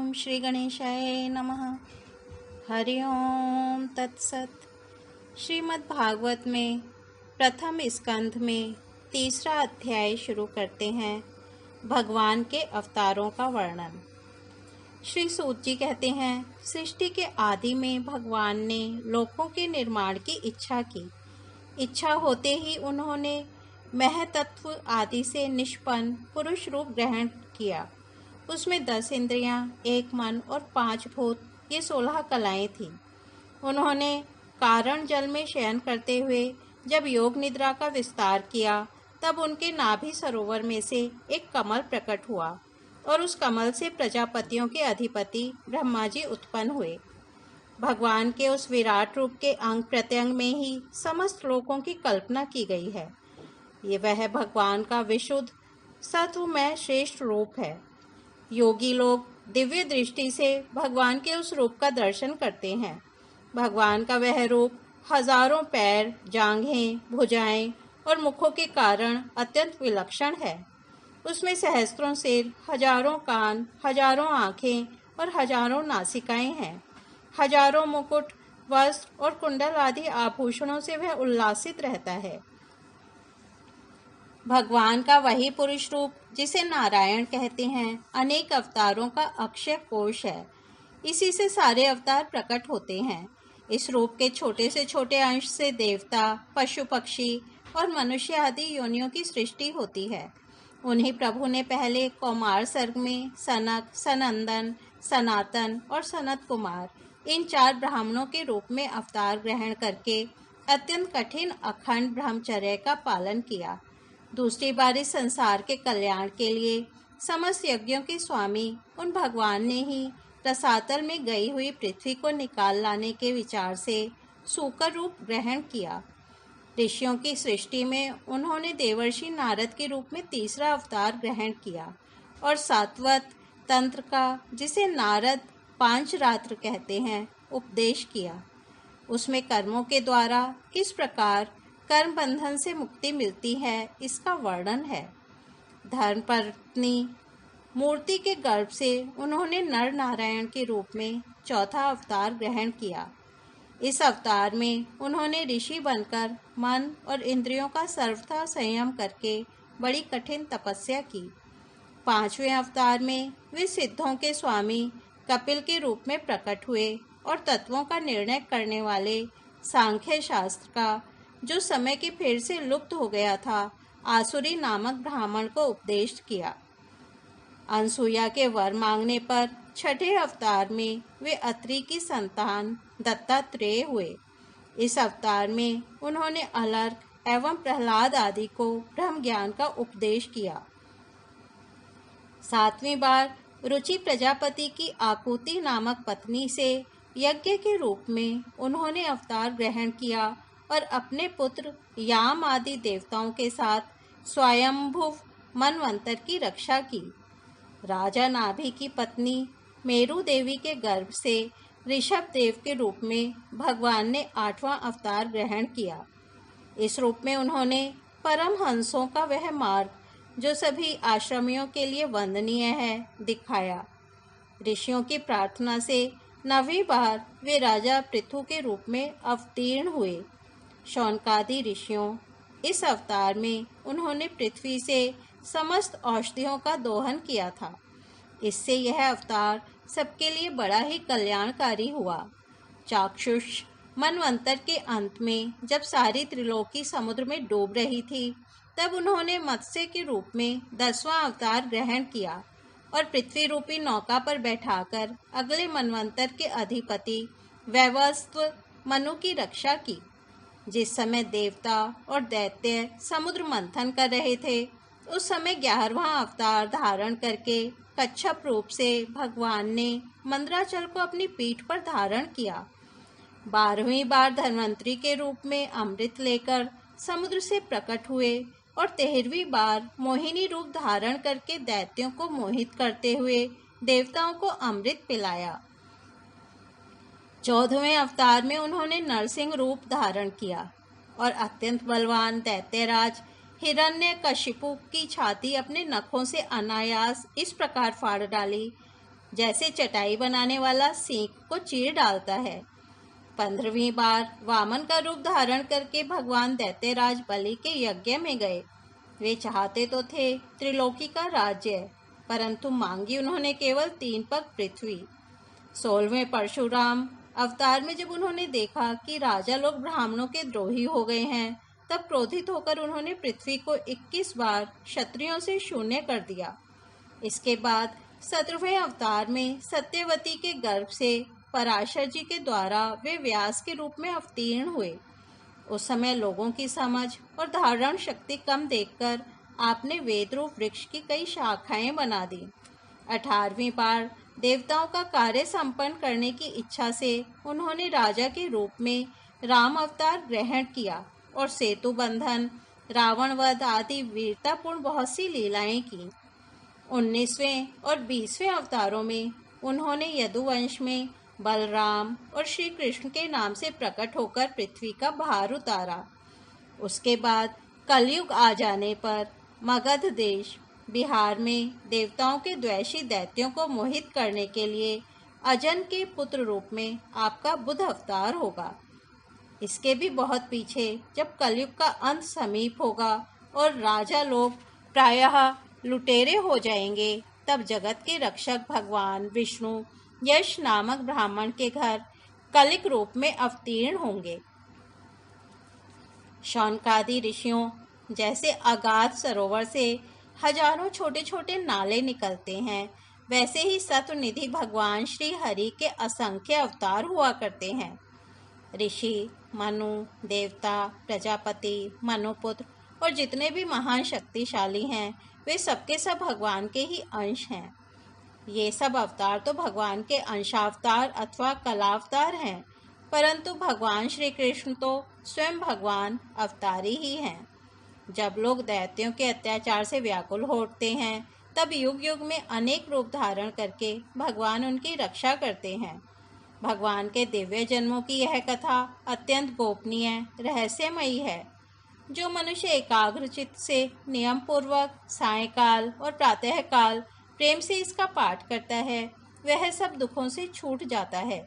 ओम श्री गणेशाय नमः। हरि ओम तत्सत। श्रीमद् भागवत में प्रथम स्कंध में तीसरा अध्याय शुरू करते हैं। भगवान के अवतारों का वर्णन। श्री सूत जी कहते हैं, सृष्टि के आदि में भगवान ने लोकों के निर्माण की इच्छा की। इच्छा होते ही उन्होंने महतत्व आदि से निष्पन्न पुरुष रूप ग्रहण किया। उसमें 10 इंद्रियां, 1 मन और 5 भूत, ये 16 कलाएं थीं। उन्होंने कारण जल में शयन करते हुए जब योग निद्रा का विस्तार किया, तब उनके नाभि सरोवर में से एक कमल प्रकट हुआ और उस कमल से प्रजापतियों के अधिपति ब्रह्मा जी उत्पन्न हुए। भगवान के उस विराट रूप के अंग प्रत्यंग में ही समस्त लोकों की कल्पना की गई है। ये वह भगवान का विशुद्ध सत्वमय श्रेष्ठ रूप है। योगी लोग दिव्य दृष्टि से भगवान के उस रूप का दर्शन करते हैं। भगवान का वह रूप हजारों पैर, जांघें, भुजाएं और मुखों के कारण अत्यंत विलक्षण है। उसमें सहस्त्रों सिर, हजारों कान, हजारों आँखें और हजारों नासिकाएं हैं। हजारों मुकुट, वस्त्र और कुंडल आदि आभूषणों से वह उल्लासित रहता है। भगवान का वही पुरुष रूप, जिसे नारायण कहते हैं, अनेक अवतारों का अक्षय कोश है। इसी से सारे अवतार प्रकट होते हैं। इस रूप के छोटे से छोटे अंश से देवता, पशु पक्षी और मनुष्य आदि योनियों की सृष्टि होती है। उन्हीं प्रभु ने पहले कौमार सर्ग में सनक, सनंदन, सनातन और सनत कुमार, इन 4 ब्राह्मणों के रूप में अवतार ग्रहण करके अत्यंत कठिन अखंड ब्रह्मचर्य का पालन किया। दूसरी बार इस संसार के कल्याण के लिए समस्त यज्ञों के स्वामी उन भगवान ने ही रसातल में गई हुई पृथ्वी को निकाल लाने के विचार से सूकर रूप ग्रहण किया। ऋषियों की सृष्टि में उन्होंने देवर्षि नारद के रूप में तीसरा अवतार ग्रहण किया और सात्वत तंत्र का, जिसे नारद पांचरात्र कहते हैं, उपदेश किया। उसमें कर्मों के द्वारा किस प्रकार कर्म बंधन से मुक्ति मिलती है, इसका वर्णन है। धर्मपत्नी मूर्ति के गर्भ से उन्होंने नर नारायण के रूप में चौथा अवतार ग्रहण किया। इस अवतार में उन्होंने ऋषि बनकर मन और इंद्रियों का सर्वथा संयम करके बड़ी कठिन तपस्या की। 5वें अवतार में वे सिद्धों के स्वामी कपिल के रूप में प्रकट हुए और तत्वों का निर्णय करने वाले सांख्य शास्त्र का, जो समय की फेर से लुप्त हो गया था, आसुरी नामक ब्राह्मण को उपदेश किया। अनसुया के वर मांगने पर 6ठे अवतार में वे अत्रि की संतान दत्तात्रेय हुए। इस अवतार में उन्होंने अलर्क एवं प्रहलाद आदि को ब्रह्म ज्ञान का उपदेश किया। 7वीं बार रुचि प्रजापति की आकुति नामक पत्नी से यज्ञ के रूप में उन्होंने अवतार ग्रहण किया और अपने पुत्र याम आदि देवताओं के साथ स्वयंभुव मनवंतर की रक्षा की। राजा नाभि की पत्नी मेरु देवी के गर्भ से ऋषभ देव के रूप में भगवान ने 8वां अवतार ग्रहण किया। इस रूप में उन्होंने परमहंसों का वह मार्ग, जो सभी आश्रमियों के लिए वंदनीय है, दिखाया। ऋषियों की प्रार्थना से 9वीं बार वे राजा पृथु के रूप में अवतीर्ण हुए। शौनकादि ऋषियों, इस अवतार में उन्होंने पृथ्वी से समस्त औषधियों का दोहन किया था। इससे यह अवतार सबके लिए बड़ा ही कल्याणकारी हुआ। चाक्षुष मनवंतर के अंत में जब सारी त्रिलोकी समुद्र में डूब रही थी, तब उन्होंने मत्स्य के रूप में 10वां अवतार ग्रहण किया और पृथ्वी रूपी नौका पर बैठाकर अगले मनवंतर के अधिपति वैवस्व मनु की रक्षा की। जिस समय देवता और दैत्य समुद्र मंथन कर रहे थे, उस समय 11वां अवतार धारण करके कच्छप रूप से भगवान ने मंदराचल को अपनी पीठ पर धारण किया। 12वीं बार धन्वंतरी के रूप में अमृत लेकर समुद्र से प्रकट हुए और 13वीं बार मोहिनी रूप धारण करके दैत्यों को मोहित करते हुए देवताओं को अमृत पिलाया। 14वें अवतार में उन्होंने नरसिंह रूप धारण किया और अत्यंत बलवान दैत्यराज हिरण्यकशिपु की छाती अपने नखों से अनायास इस प्रकार फाड़ डाली जैसे चटाई बनाने वाला सीख को चीर डालता है। 15वीं बार वामन का रूप धारण करके भगवान दैत्यराज बलि के यज्ञ में गए। वे चाहते तो थे त्रिलोकी का राज्य, परंतु मांगी उन्होंने केवल 3 पग पृथ्वी। 16वें परशुराम अवतार में जब उन्होंने देखा कि राजा लोग ब्राह्मणों के द्रोही हो गए हैं, तब क्रोधित होकर उन्होंने पृथ्वी को 21 बार क्षत्रियों से शून्य कर दिया। इसके बाद 17वें अवतार में सत्यवती के गर्भ से पराशर जी के द्वारा वे व्यास के रूप में अवतीर्ण हुए। उस समय लोगों की समझ और धारण शक्ति कम देखकर आपने वेद रूप वृक्ष की कई शाखाएं बना दी। 18वीं बार देवताओं का कार्य संपन्न करने की इच्छा से उन्होंने राजा के रूप में राम अवतार ग्रहण किया और सेतु बंधन, रावण वध आदि वीरतापूर्ण बहुत सी लीलाएं की। 19वें और 20वें अवतारों में उन्होंने यदुवंश में बलराम और श्री कृष्ण के नाम से प्रकट होकर पृथ्वी का भार उतारा। उसके बाद कलयुग आ जाने पर मगध देश बिहार में देवताओं के द्वेषी दैत्यों को मोहित करने के लिए अजन के पुत्र रूप में आपका बुध अवतार होगा। इसके भी बहुत पीछे जब कलयुग का अंत समीप होगा और राजा लोग प्रायः लुटेरे हो जाएंगे, तब जगत के रक्षक भगवान विष्णु यश नामक ब्राह्मण के घर कलिक रूप में अवतीर्ण होंगे। शौनकादि ऋषियों जैसे अगाध सरोवर से हजारों छोटे छोटे नाले निकलते हैं, वैसे ही सत्वनिधि भगवान श्री हरि के असंख्य अवतार हुआ करते हैं। ऋषि, मनु, देवता, प्रजापति, मनुपुत्र और जितने भी महान शक्तिशाली हैं, वे सबके सब भगवान के ही अंश हैं। ये सब अवतार तो भगवान के अंशावतार अथवा कलावतार हैं, परंतु भगवान श्री कृष्ण तो स्वयं भगवान अवतारी ही हैं। जब लोग दैत्यों के अत्याचार से व्याकुल हो उठते हैं, तब युग युग में अनेक रूप धारण करके भगवान उनकी रक्षा करते हैं। भगवान के दिव्य जन्मों की यह कथा अत्यंत गोपनीय रहस्यमयी है। जो मनुष्य एकाग्रचित्त से नियम पूर्वक सायंकाल और प्रातःकाल प्रेम से इसका पाठ करता है, वह सब दुखों से छूट जाता है।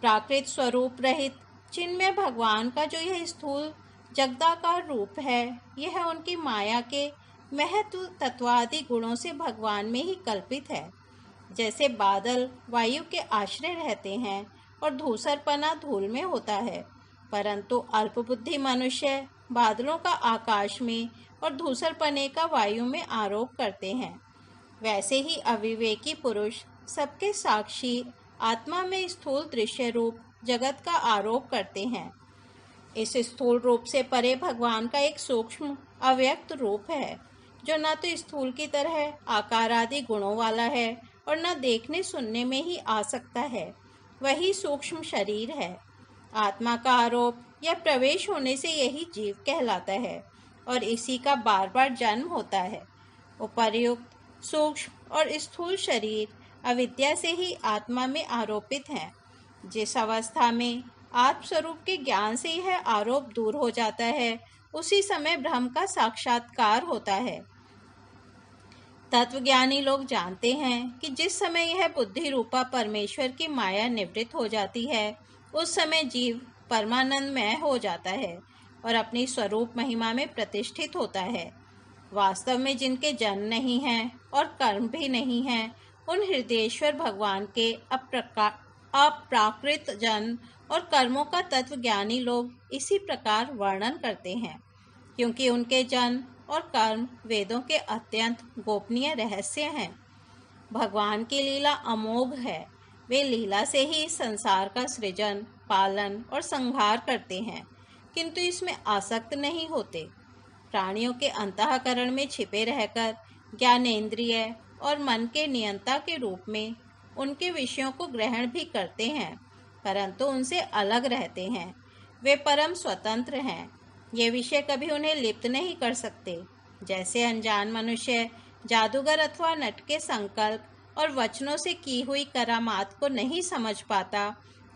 प्राकृत स्वरूप रहित चिन्मय भगवान का जो यह स्थूल जगदाकार रूप है, यह उनकी माया के महत्व तत्वादि गुणों से भगवान में ही कल्पित है। जैसे बादल वायु के आश्रय रहते हैं और धूसरपना धूल में होता है, परंतु अल्पबुद्धि मनुष्य बादलों का आकाश में और धूसरपने का वायु में आरोप करते हैं, वैसे ही अविवेकी पुरुष सबके साक्षी आत्मा में स्थूल दृश्य रूप जगत का आरोप करते हैं। इस स्थूल रूप से परे भगवान का एक सूक्ष्म अव्यक्त रूप है, जो न तो स्थूल की तरह आकार आदि गुणों वाला है और न देखने सुनने में ही आ सकता है। वही सूक्ष्म शरीर है। आत्मा का आरोप या प्रवेश होने से यही जीव कहलाता है और इसी का बार बार जन्म होता है। उपर्युक्त सूक्ष्म और स्थूल शरीर अविद्या से ही आत्मा में आरोपित हैं। जिस अवस्था में आत्मस्वरूप के ज्ञान से यह आरोप दूर हो जाता है, उसी समय ब्रह्म का साक्षात्कार होता है। तत्वज्ञानी लोग जानते हैं कि जिस समय यह बुद्धि रूपा परमेश्वर की माया निवृत्त हो जाती है, उस समय जीव परमानंदमय हो जाता है और अपनी स्वरूप महिमा में प्रतिष्ठित होता है। वास्तव में जिनके जन्म नहीं हैं और कर्म भी नहीं हैं, उन हृदयेश्वर भगवान के अप्राकृत जन्म और कर्मों का तत्वज्ञानी लोग इसी प्रकार वर्णन करते हैं, क्योंकि उनके जन्म और कर्म वेदों के अत्यंत गोपनीय रहस्य हैं। भगवान की लीला अमोघ है। वे लीला से ही संसार का सृजन, पालन और संहार करते हैं, किंतु इसमें आसक्त नहीं होते। प्राणियों के अंतःकरण में छिपे रहकर ज्ञानेंद्रिय और मन के नियंता के रूप में उनके विषयों को ग्रहण भी करते हैं, परंतु उनसे अलग रहते हैं। वे परम स्वतंत्र हैं। ये विषय कभी उन्हें लिप्त नहीं कर सकते। जैसे अनजान मनुष्य जादूगर अथवा नट के संकल्प और वचनों से की हुई करामात को नहीं समझ पाता,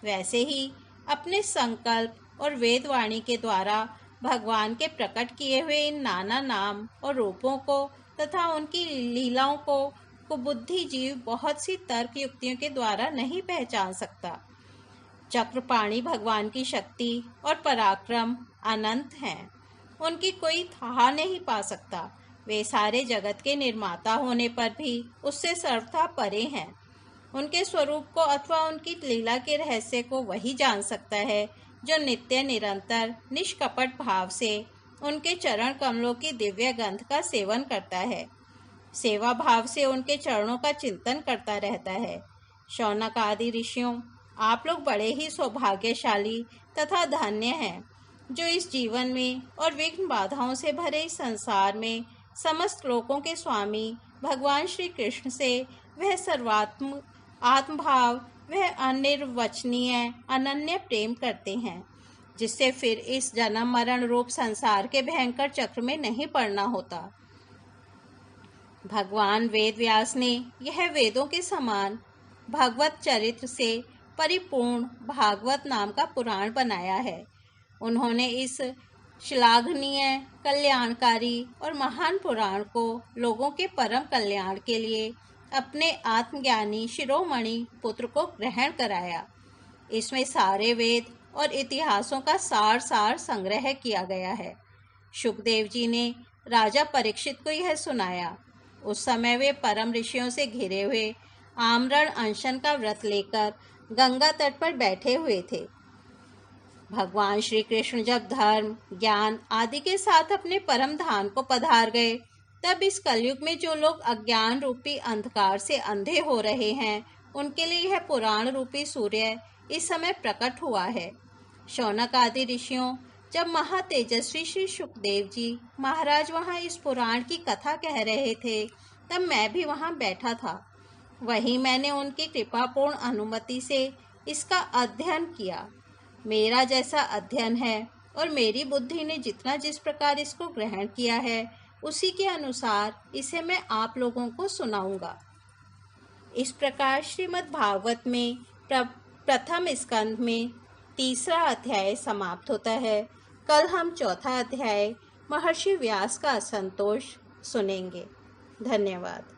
वैसे ही अपने संकल्प और वेदवाणी के द्वारा भगवान के प्रकट किए हुए इन नाना नाम और रूपों को तथा उनकी लीलाओं को को बुद्धिजीव बहुत सी तर्क युक्तियों के द्वारा नहीं पहचान सकता। चक्रपाणि भगवान की शक्ति और पराक्रम अनंत हैं। उनकी कोई था नहीं पा सकता। वे सारे जगत के निर्माता होने पर भी उससे सर्वथा परे हैं। उनके स्वरूप को अथवा उनकी लीला के रहस्य को वही जान सकता है जो नित्य निरंतर निष्कपट भाव से उनके चरण कमलों की दिव्य गंध का सेवन करता है, सेवा भाव से उनके चरणों का चिंतन करता रहता है। शौनक आदि ऋषियों, आप लोग बड़े ही सौभाग्यशाली तथा धन्य हैं, जो इस जीवन में और विघ्न बाधाओं से भरे इस संसार में समस्त लोकों के स्वामी भगवान श्री कृष्ण से वह सर्वात्म आत्मभाव, वह अनिर्वचनीय अनन्य प्रेम करते हैं, जिससे फिर इस जन्म मरण रूप संसार के भयंकर चक्र में नहीं पड़ना होता। भगवान वेद व्यास ने यह वेदों के समान भगवत चरित्र से परिपूर्ण भागवत नाम का पुराण बनाया है। उन्होंने इस श्लाघनीय, कल्याणकारी और महान पुराण को लोगों के परम कल्याण के लिए अपने आत्मज्ञानी शिरोमणि पुत्र को ग्रहण कराया। इसमें सारे वेद और इतिहासों का सार संग्रह किया गया है। शुकदेव जी ने राजा परीक्षित को यह सुनाया। उस समय वे परम ऋषियों से घिरे हुए आमरण अनशन का व्रत लेकर गंगा तट पर बैठे हुए थे। भगवान श्री कृष्ण जब धर्म, ज्ञान आदि के साथ अपने परम धाम को पधार गए, तब इस कलयुग में जो लोग अज्ञान रूपी अंधकार से अंधे हो रहे हैं, उनके लिए यह पुराण रूपी सूर्य इस समय प्रकट हुआ है। शौनक आदि ऋषियों, जब महातेजस्वी श्री शुकदेव जी महाराज वहाँ इस पुराण की कथा कह रहे थे, तब मैं भी वहाँ बैठा था। वहीं मैंने उनकी कृपापूर्ण अनुमति से इसका अध्ययन किया। मेरा जैसा अध्ययन है और मेरी बुद्धि ने जितना जिस प्रकार इसको ग्रहण किया है, उसी के अनुसार इसे मैं आप लोगों को सुनाऊंगा। इस प्रकार श्रीमद् भागवत में प्रथम स्कंध में तीसरा अध्याय समाप्त होता है। कल हम चौथा अध्याय महर्षि व्यास का असंतोष सुनेंगे। धन्यवाद।